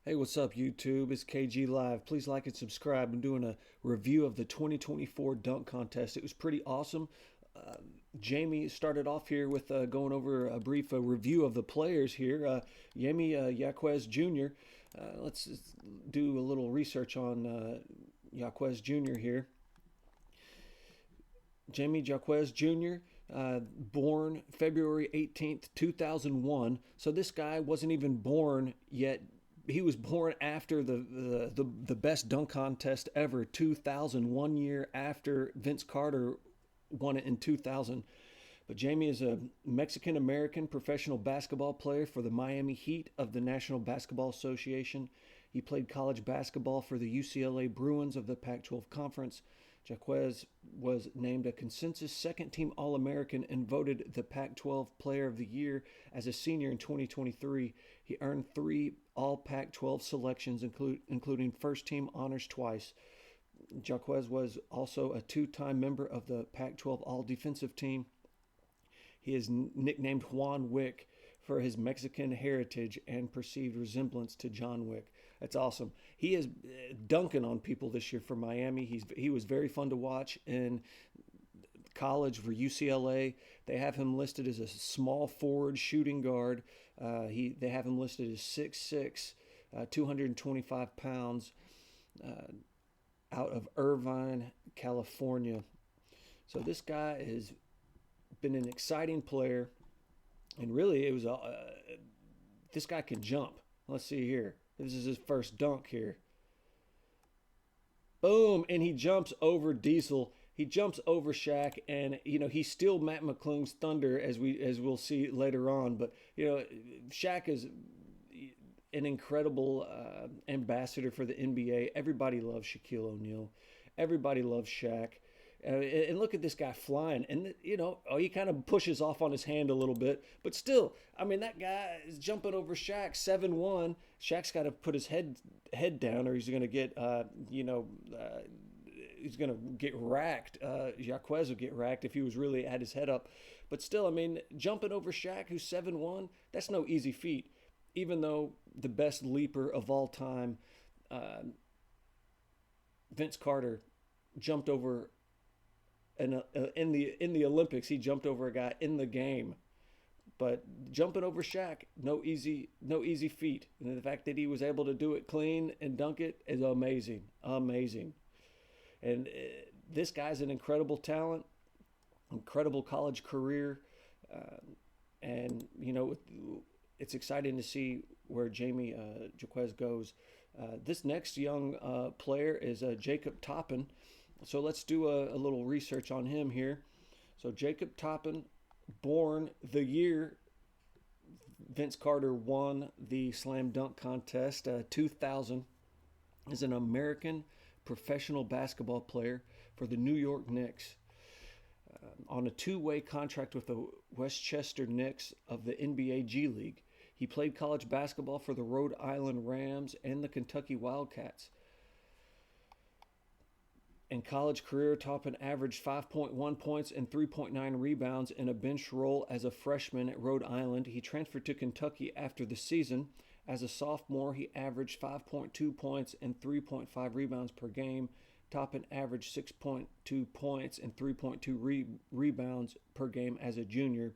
Hey, what's up, YouTube? It's KG Live. Please like and subscribe. I'm doing a review of the 2024 dunk contest. It was pretty awesome. Uh, Jamie started off here with going over a brief review of the players here. Yemi Yaquez Jr. Let's do a little research on Yaquez Jr. here. Jamie Jaquez Jr., born February 18th, 2001. So this guy wasn't even born yet. He was born after the best dunk contest ever, 2001 year after Vince Carter won it in 2000. But Jamie is a Mexican American professional basketball player for the Miami Heat of the National Basketball Association. He played college basketball for the UCLA Bruins of the Pac 12 Conference. Jaquez was named a consensus second team All American and voted the Pac 12 Player of the Year as a senior in 2023. He earned three All Pac 12 selections, including first team honors twice. Jaquez was also a two-time member of the Pac 12 All Defensive Team. He is nicknamed Juan Wick for his Mexican heritage and perceived resemblance to John Wick. That's awesome. He is dunking on people this year for Miami. He was very fun to watch in college for UCLA. They have him listed as a small forward shooting guard. They have him listed as 6'6", 225 pounds, out of Irvine, California. So this guy has been an exciting player, and really it was this guy can jump. Let's see here. This is his first dunk here. Boom, and he jumps over Diesel. He jumps over Shaq, and he's still Matt McClung's thunder as we'll see later on. But Shaq is an incredible ambassador for the NBA. Everybody loves Shaquille O'Neal. Everybody loves Shaq. And look at this guy flying, and he kind of pushes off on his hand a little bit, but still, I mean, that guy is jumping over Shaq 7-1. Shaq's got to put his head down, or he's going to get he's going to get racked. Jaquez would get racked if he was really at his head up, but still, I mean, jumping over Shaq, who's 7-1, that's no easy feat. Even though the best leaper of all time, Vince Carter, jumped over. And in the Olympics, he jumped over a guy in the game, but jumping over Shaq, no easy feat. And the fact that he was able to do it clean and dunk it is amazing, amazing. And this guy's an incredible talent, incredible college career, and it's exciting to see where Jamie Jaquez goes. This next young player is Jacob Toppin. So let's do a little research on him here. So Jacob Toppin, born the year Vince Carter won the slam dunk contest, 2000, is an American professional basketball player for the New York Knicks. On a two-way contract with the Westchester Knicks of the NBA G League. He played college basketball for the Rhode Island Rams and the Kentucky Wildcats. In college career, Toppin averaged 5.1 points and 3.9 rebounds in a bench role as a freshman at Rhode Island. He transferred to Kentucky after the season. As a sophomore, he averaged 5.2 points and 3.5 rebounds per game. Toppin averaged 6.2 points and 3.2 rebounds per game as a junior.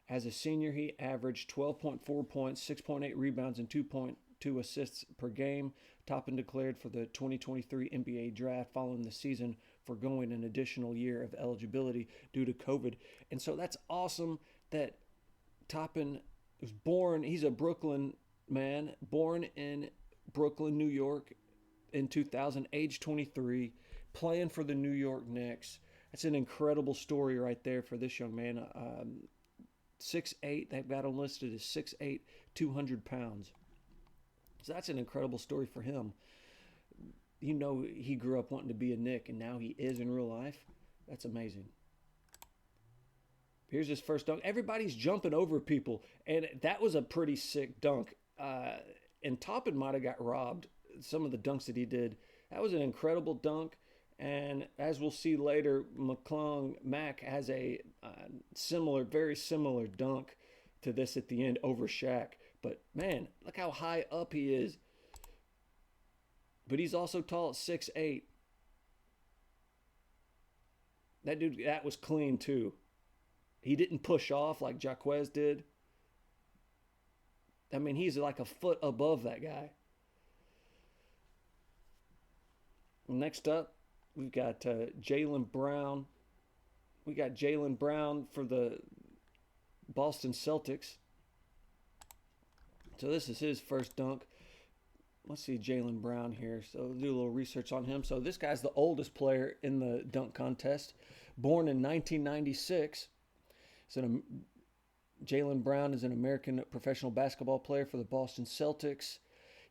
As a senior, he averaged 12.4 points, 6.8 rebounds, and 2.2 assists per game. Toppin declared for the 2023 NBA draft following the season, foregoing an additional year of eligibility due to COVID. And so that's awesome that Toppin was born. He's a Brooklyn man, born in Brooklyn, New York in 2000, age 23, playing for the New York Knicks. That's an incredible story right there for this young man. 6'8", they've got him listed as 6'8", 200 pounds. So that's an incredible story for him. He grew up wanting to be a Knick, and now he is in real life. That's amazing. Here's his first dunk. Everybody's jumping over people, and that was a pretty sick dunk. And Toppin might have got robbed. Some of the dunks that he did. That was an incredible dunk. And as we'll see later, Mac has a very similar dunk to this at the end over Shaq. But man, look how high up he is. but he's also tall at 6'8". That dude, that was clean too. He didn't push off like Jaquez did. I mean, he's like a foot above that guy. Next up, we've got Jaylen Brown. We got Jaylen Brown for the Boston Celtics. So this is his first dunk. Let's see Jaylen Brown here. So we'll do a little research on him. So this guy's the oldest player in the dunk contest. Born in 1996. Jaylen Brown is an American professional basketball player for the Boston Celtics.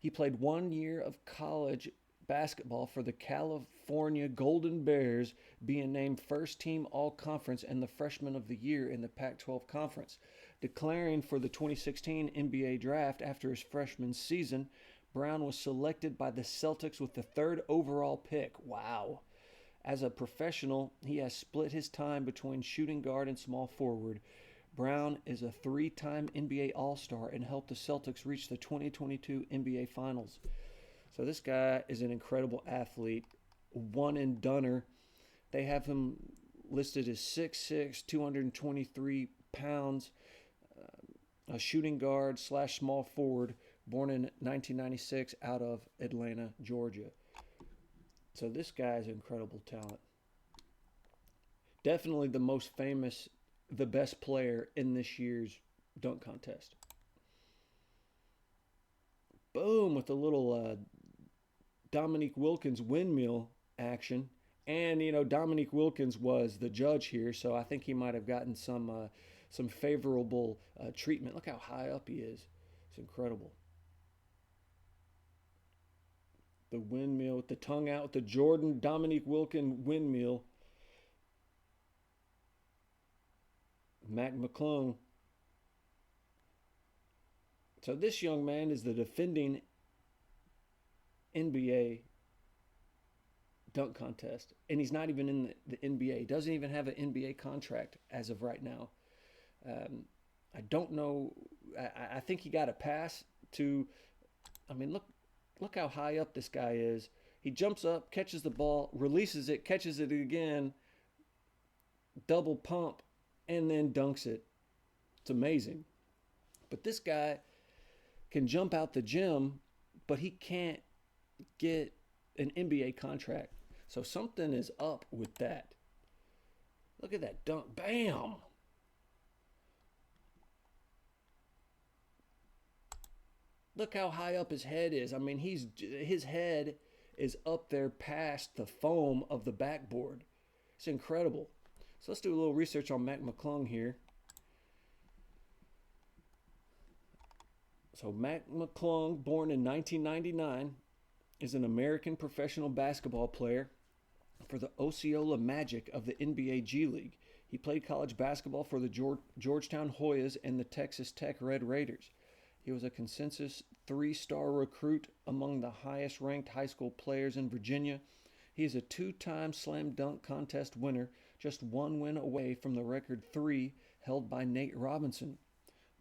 He played 1 year of college basketball for the California Golden Bears, being named first team all-conference and the freshman of the year in the Pac-12 conference. Declaring for the 2016 NBA draft after his freshman season, Brown was selected by the Celtics with the 3rd overall pick. Wow. As a professional, he has split his time between shooting guard and small forward. Brown is a 3-time NBA All-Star and helped the Celtics reach the 2022 NBA Finals. So this guy is an incredible athlete, one and doneer. They have him listed as 6'6", 223 pounds, a shooting guard / small forward, born in 1996 out of Atlanta, Georgia. So this guy is incredible talent. Definitely the most famous, the best player in this year's dunk contest. Boom, with a little Dominique Wilkins windmill action. And, Dominique Wilkins was the judge here, so I think he might have gotten some favorable treatment. Look how high up he is. It's incredible. The windmill with the tongue out with the Jordan Dominique Wilkins windmill. McClung. So this young man is the defending NBA dunk contest, and he's not even in the NBA. He doesn't even have an NBA contract as of right now. I don't know. I think he got a pass to. I mean, look how high up this guy is. He jumps up, catches the ball, releases it, catches it again, double pump, and then dunks it. It's amazing. But this guy can jump out the gym, but he can't get an NBA contract. So something is up with that. Look at that dunk. Bam! Look how high up his head is. I mean, his head is up there past the foam of the backboard. It's incredible. So let's do a little research on McClung here. So McClung, born in 1999, is an American professional basketball player for the Osceola Magic of the NBA G League. He played college basketball for the Georgetown Hoyas and the Texas Tech Red Raiders. He was a consensus 3-star recruit among the highest-ranked high school players in Virginia. He is a 2-time slam dunk contest winner, just 1 win away from the record 3 held by Nate Robinson.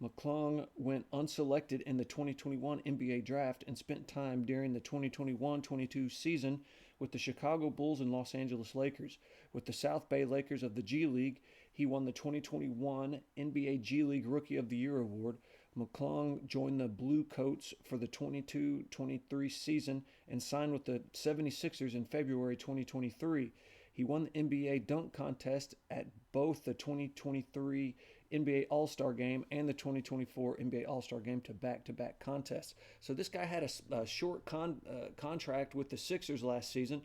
McClung went unselected in the 2021 NBA draft and spent time during the 2021-22 season with the Chicago Bulls and Los Angeles Lakers. With the South Bay Lakers of the G League, he won the 2021 NBA G League Rookie of the Year award. McClung joined the Blue Coats for the 22-23 season and signed with the 76ers in February 2023. He won the NBA dunk contest at both the 2023 NBA All-Star Game and the 2024 NBA All-Star Game to back-to-back contests. So this guy had a short contract with the Sixers last season,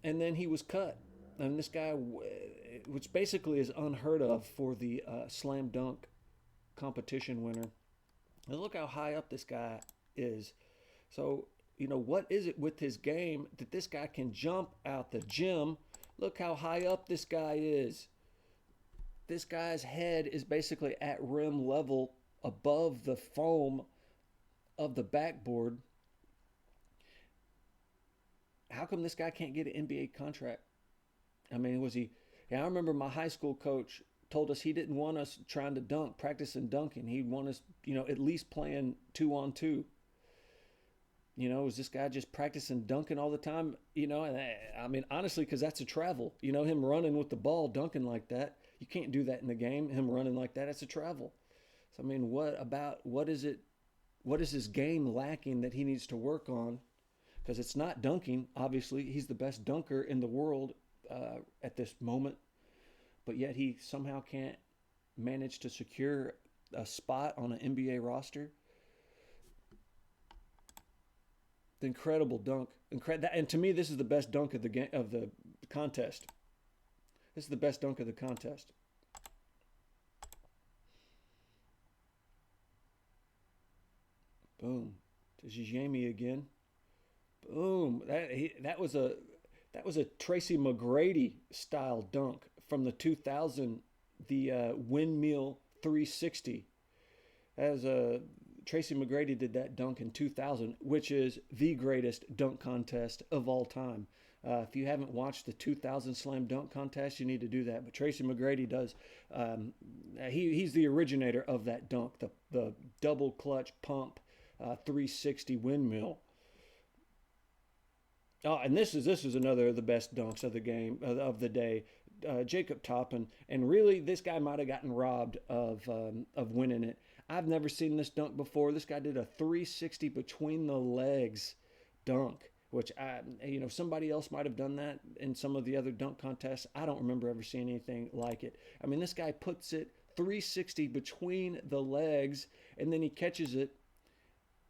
and then he was cut. And this guy, which basically is unheard of for the slam dunk competition winner. And look how high up this guy is. So, what is it with his game that this guy can jump out the gym? Look how high up this guy is. This guy's head is basically at rim level above the foam of the backboard. How come this guy can't get an NBA contract? I mean, I remember my high school coach told us he didn't want us trying to practicing dunking. He'd want us, at least playing 2-on-2. is this guy just practicing dunking all the time? And I mean, honestly, because that's a travel. Him running with the ball, dunking like that. You can't do that in the game. Him running like that, that's a travel. So, I mean, what is it? What is his game lacking that he needs to work on? Because it's not dunking. Obviously, he's the best dunker in the world at this moment, but yet he somehow can't manage to secure a spot on an NBA roster. The incredible dunk, and to me, this is the best dunk of the game of the contest. This is the best dunk of the contest. Boom. This is Jamie again. Boom. That was a Tracy McGrady style dunk from the 2000, the windmill 360. As Tracy McGrady did that dunk in 2000, which is the greatest dunk contest of all time. If you haven't watched the 2000 slam dunk contest, you need to do that. But Tracy McGrady does. He's the originator of that dunk, the double clutch pump 360 windmill. Oh, and this is another of the best dunks of the game of the day. Jacob Toppin, and really, this guy might have gotten robbed of winning it. I've never seen this dunk before. This guy did a 360 between the legs dunk, which somebody else might have done that in some of the other dunk contests. I don't remember ever seeing anything like it. I mean, this guy puts it 360 between the legs, and then he catches it,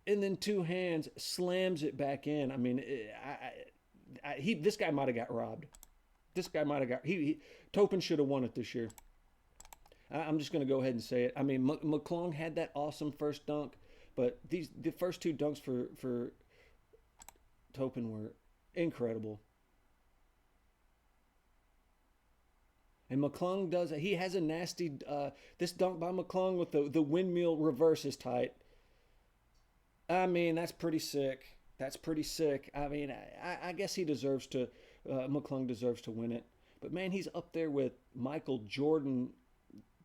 and then two hands slams it back in. I mean, this guy might have got robbed. This guy might have got Topin should have won it this year. I'm just going to go ahead and say it. I mean, McClung had that awesome first dunk, but the first two dunks for Topin were incredible. And McClung he has a nasty, this dunk by McClung with the windmill reverse is tight. I mean, that's pretty sick. That's pretty sick. I mean, I guess McClung deserves to win it. But man, he's up there with Michael Jordan,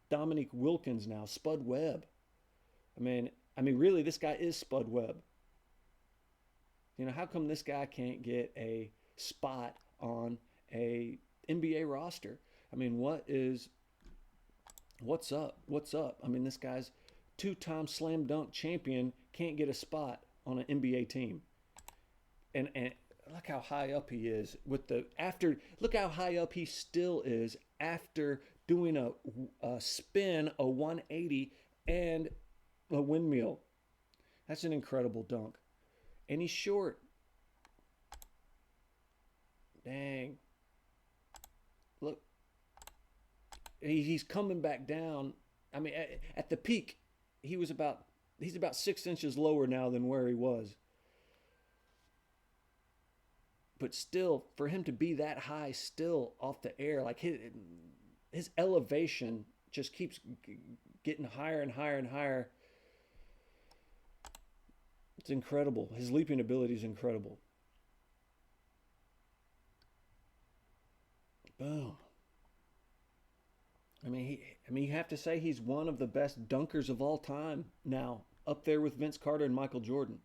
Dominique Wilkins now, Spud Webb. I mean, really, this guy is Spud Webb. How come this guy can't get a spot on a NBA roster? I mean, what's up? What's up? I mean, this guy's two-time slam dunk champion can't get a spot on an NBA team. And look how high up he is look how high up he still is after doing a spin, a 180, and a windmill. That's an incredible dunk. And he's short. Dang. Look. He's coming back down. I mean, at the peak, he's about 6 inches lower now than where he was. But still, for him to be that high still off the air, like his elevation just keeps getting higher and higher and higher. It's incredible. His leaping ability is incredible. Boom. I mean, you have to say he's one of the best dunkers of all time now, up there with Vince Carter and Michael Jordan.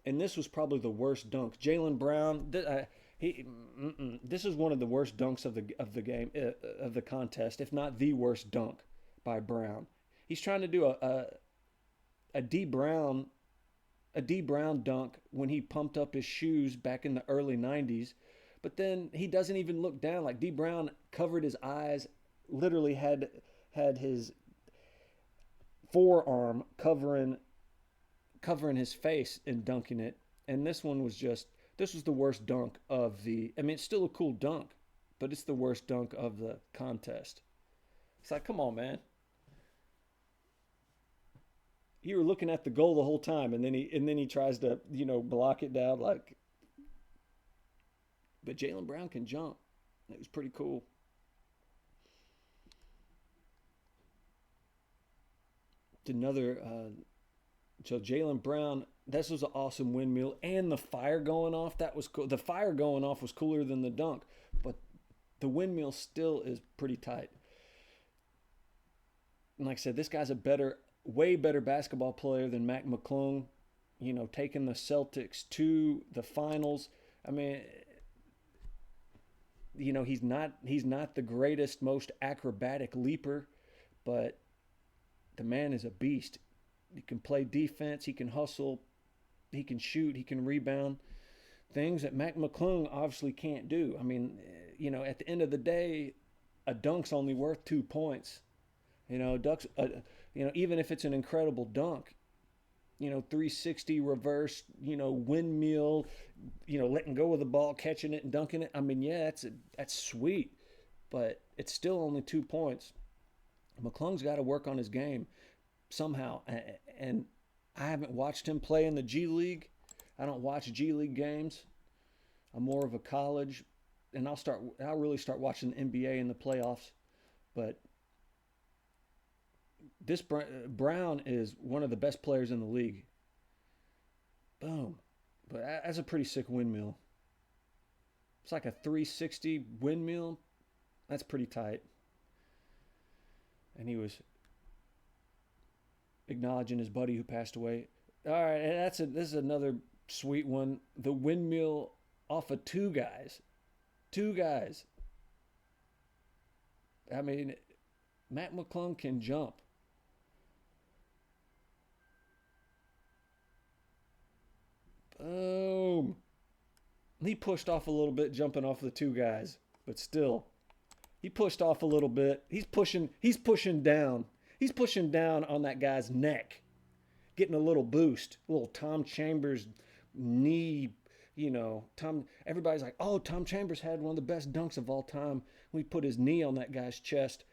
And this was probably the worst dunk. Jaylen Brown, this is one of the worst dunks of the game of the contest, if not the worst dunk by Brown. He's trying to do a D Brown dunk when he pumped up his shoes back in the early 90s. But then he doesn't even look down. Like D Brown covered his eyes, literally had his forearm covering his face and dunking it. And this was the worst dunk of it's still a cool dunk, but it's the worst dunk of the contest. It's like, come on, man. You were looking at the goal the whole time, and then he tries to, block it down like. But Jaylen Brown can jump. It was pretty cool. Another. So Jaylen Brown, this was an awesome windmill, and the fire going off, that was cool. The fire going off was cooler than the dunk, but the windmill still is pretty tight. And like I said, this guy's a way better basketball player than Mac McClung. taking the Celtics to the finals. I mean, he's not the greatest, most acrobatic leaper, but the man is a beast. He can play defense, he can hustle, he can shoot, he can rebound. Things that McClung obviously can't do. I mean, at the end of the day, a dunk's only worth 2 points. Ducks. Even if it's an incredible dunk, 360 reverse, windmill, letting go of the ball, catching it, and dunking it. I mean, yeah, that's sweet, but it's still only 2 points. McClung's got to work on his game somehow, and I haven't watched him play in the G League. I don't watch G League games. I'm more of a college, and I'll really start watching the NBA in the playoffs. But this Brown is one of the best players in the league. Boom. But that's a pretty sick windmill. It's like a 360 windmill. That's pretty tight. And he was acknowledging his buddy who passed away. All right, and this is another sweet one. The windmill off of two guys. Two guys. I mean, Matt McClung can jump. Boom. He pushed off a little bit jumping off the two guys, but still. He pushed off a little bit. He's pushing down. He's pushing down on that guy's neck. Getting a little boost. A little Tom Chambers knee, everybody's like, "Oh, Tom Chambers had one of the best dunks of all time." We put his knee on that guy's chest.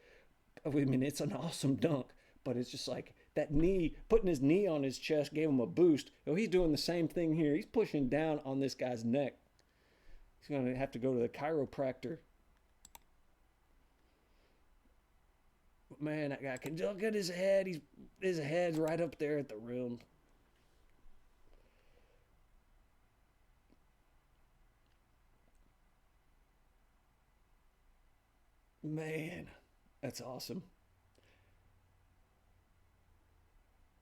I mean, it's an awesome dunk, but it's just like that knee, putting his knee on his chest gave him a boost. He's doing the same thing here. He's pushing down on this guy's neck. He's going to have to go to the chiropractor. Man, that guy can look at his head. His head's right up there at the rim. Man, that's awesome.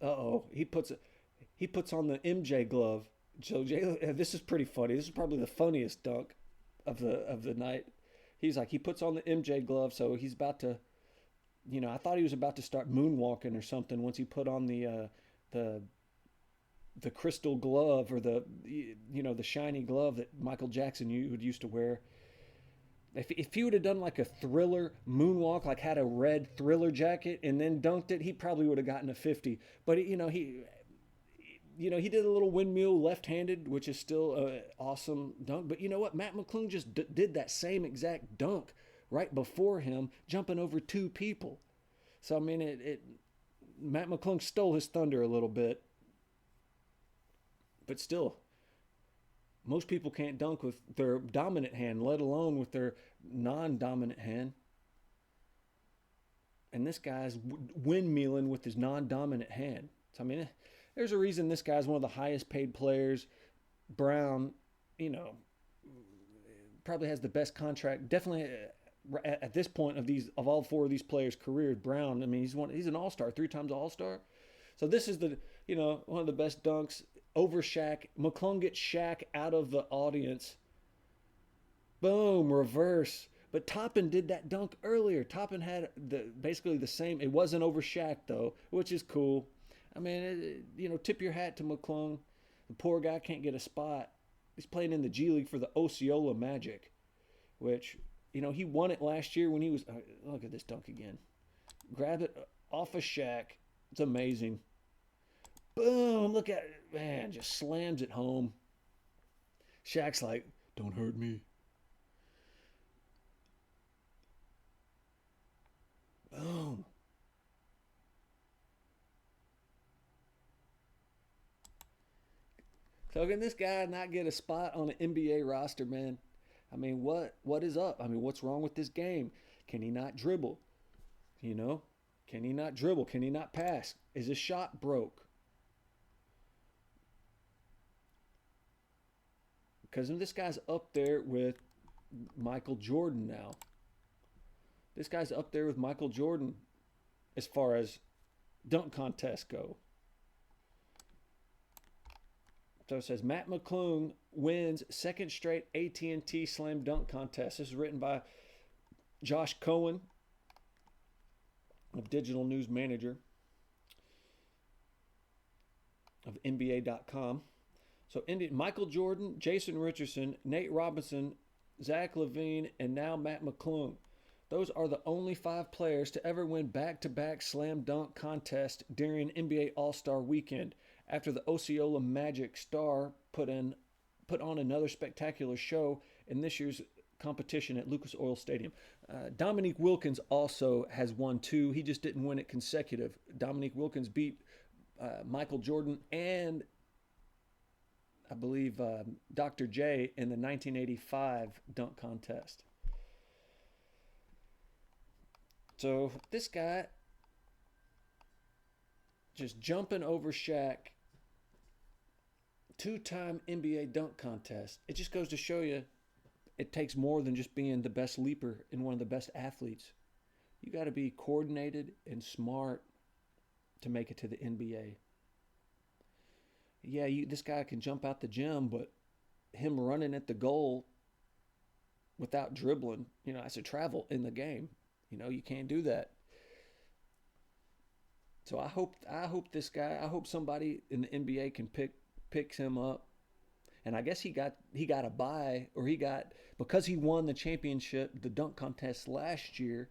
Uh-oh, he puts on the MJ glove. So this is pretty funny. This is probably the funniest dunk of the night. He puts on the MJ glove, so he's about to, I thought he was about to start moonwalking or something once he put on the the crystal glove, or the shiny glove that Michael Jackson would used to wear. If he would have done like a Thriller moonwalk, like had a red Thriller jacket and then dunked it, he probably would have gotten a 50. But he did a little windmill left-handed, which is still an awesome dunk. But you know what? Matt McClung just did that same exact dunk right before him, jumping over two people. So I mean, Matt McClung stole his thunder a little bit, but still, most people can't dunk with their dominant hand, let alone with their non-dominant hand. And this guy's windmilling with his non-dominant hand. So, I mean, there's a reason this guy's one of the highest paid players. Brown, probably has the best contract. Definitely at this point of all four of these players' careers, Brown, I mean, he's an all-star, 3 times all-star. So this is one of the best dunks over Shaq. McClung gets Shaq out of the audience. Boom, reverse. But Toppin did that dunk earlier. Toppin had basically the same. It wasn't over Shaq though, which is cool. I mean, tip your hat to McClung. The poor guy can't get a spot. He's playing in the G League for the Osceola Magic, which, he won it last year when he was. Look at this dunk again. Grab it off of Shaq. It's amazing. Boom! Look at it, man. Just slams it home. Shaq's like, "Don't hurt me." Boom. So can this guy not get a spot on an NBA roster, man? I mean, what is up? I mean, what's wrong with this game? Can he not dribble? Can he not dribble? Can he not pass? Is his shot broke? Because this guy's up there with Michael Jordan now. This guy's up there with Michael Jordan as far as dunk contests go. So it says Matt McClung wins second straight AT&T Slam Dunk Contest. This is written by Josh Cohen of Digital News Manager of NBA.com. So Michael Jordan, Jason Richardson, Nate Robinson, Zach LaVine, and now Matt McClung. Those are the only 5 players to ever win back-to-back slam dunk contests during NBA All-Star Weekend, after the Osceola Magic star put on another spectacular show in this year's competition at Lucas Oil Stadium. Dominique Wilkins also has won 2. He just didn't win it consecutive. Dominique Wilkins beat Michael Jordan and I believe Dr. J in the 1985 dunk contest. So this guy just jumping over Shaq, 2-time NBA dunk contest. It just goes to show you it takes more than just being the best leaper and one of the best athletes. You got to be coordinated and smart to make it to the NBA. Yeah, this guy can jump out the gym, but him running at the goal without dribbling, that's a travel in the game. You can't do that. So I hope I hope somebody in the NBA can pick him up. And I guess he got a bye, or because he won the championship, the dunk contest last year.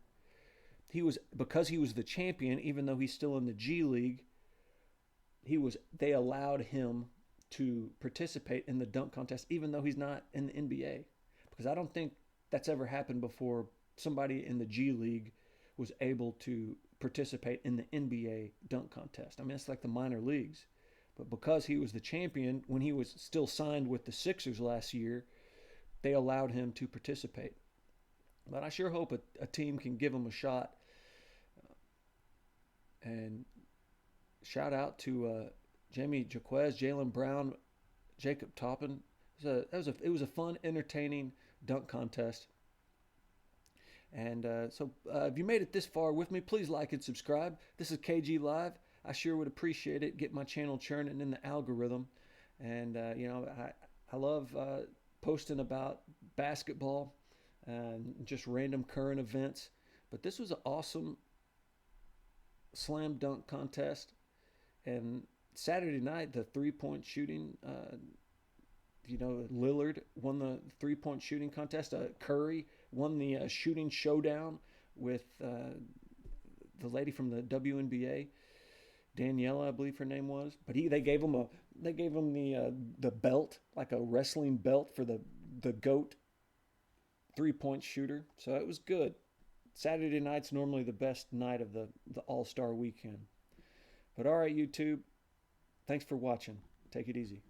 Because he was the champion, even though he's still in the G League, they allowed him to participate in the dunk contest, even though he's not in the NBA. Because I don't think that's ever happened before. Somebody in the G League was able to participate in the NBA dunk contest. I mean, it's like the minor leagues. But because he was the champion, when he was still signed with the Sixers last year, they allowed him to participate. But I sure hope a team can give him a shot. And shout out to Jamie Jaquez, Jaylen Brown, Jacob Toppin. It was a fun, entertaining dunk contest. And so if you made it this far with me, please like and subscribe. This is KG Live. I sure would appreciate it. Get my channel churning in the algorithm. And, I love posting about basketball and just random current events. But this was an awesome slam dunk contest. And Saturday night, the three-point shooting, Lillard won the three-point shooting contest. Curry won the shooting showdown with the lady from the WNBA, Daniela, I believe her name was. But they gave him the belt, like a wrestling belt for the GOAT three-point shooter. So it was good. Saturday night's normally the best night of the All-Star weekend. But all right, YouTube, thanks for watching. Take it easy.